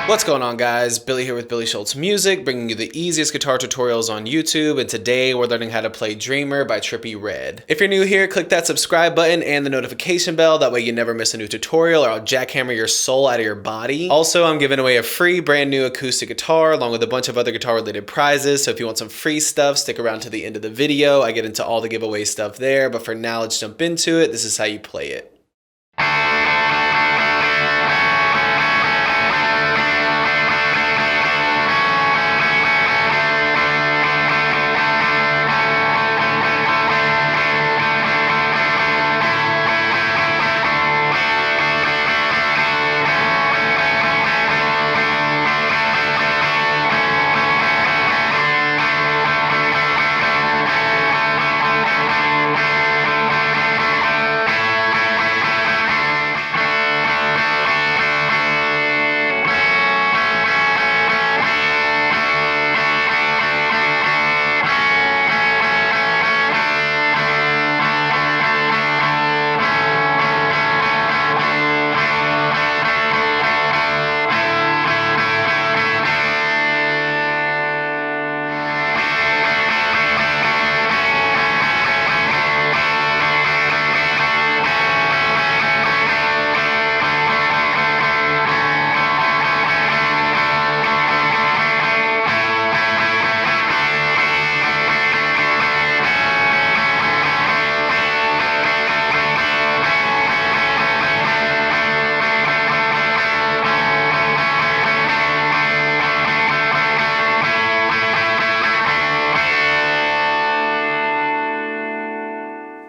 What's going on, guys? Billy here with Billy Schultz Music, bringing you the easiest guitar tutorials on YouTube, and today we're learning how to play Dreamer by Trippie. If you're new here, click that subscribe button and the notification bell, that way you never miss a new tutorial or I'll jackhammer your soul out of your body. Also, I'm giving away a free brand new acoustic guitar along with a bunch of other guitar related prizes, so if you want some free stuff, stick around to the end of the video. I get into all the giveaway stuff there, but for now, let's jump into it. This is how you play it.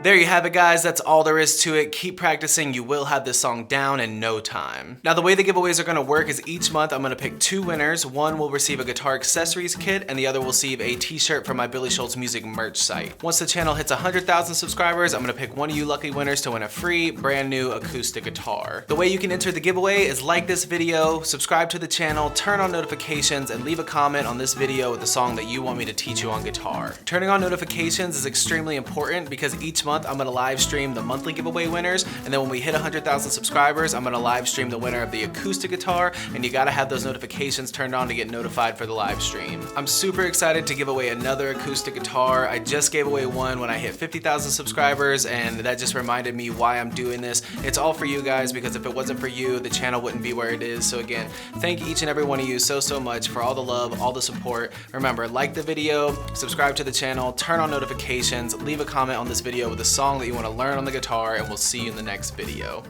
There you have it, guys. That's all there is to it. Keep practicing. You will have this song down in no time. Now, the way the giveaways are going to work is each month I'm going to pick two winners. One will receive a guitar accessories kit and the other will receive a t-shirt from my Billy Schultz Music merch site. Once the channel hits 100,000 subscribers, I'm going to pick one of you lucky winners to win a free brand new acoustic guitar. The way you can enter the giveaway is like this video, subscribe to the channel, turn on notifications, and leave a comment on this video with the song that you want me to teach you on guitar. Turning on notifications is extremely important because each month I'm gonna live stream the monthly giveaway winners, and then when we hit 100,000 subscribers, I'm gonna live stream the winner of the acoustic guitar, and you gotta have those notifications turned on to get notified for the live stream. I'm super excited to give away another acoustic guitar. I just gave away one when I hit 50,000 subscribers, and that just reminded me why I'm doing this. It's all for you guys, because if it wasn't for you, the channel wouldn't be where it is. So again, thank each and every one of you so much for all the love, all the support. Remember, like the video, subscribe to the channel, turn on notifications, leave a comment on this video with a song that you want to learn on the guitar, and we'll see you in the next video.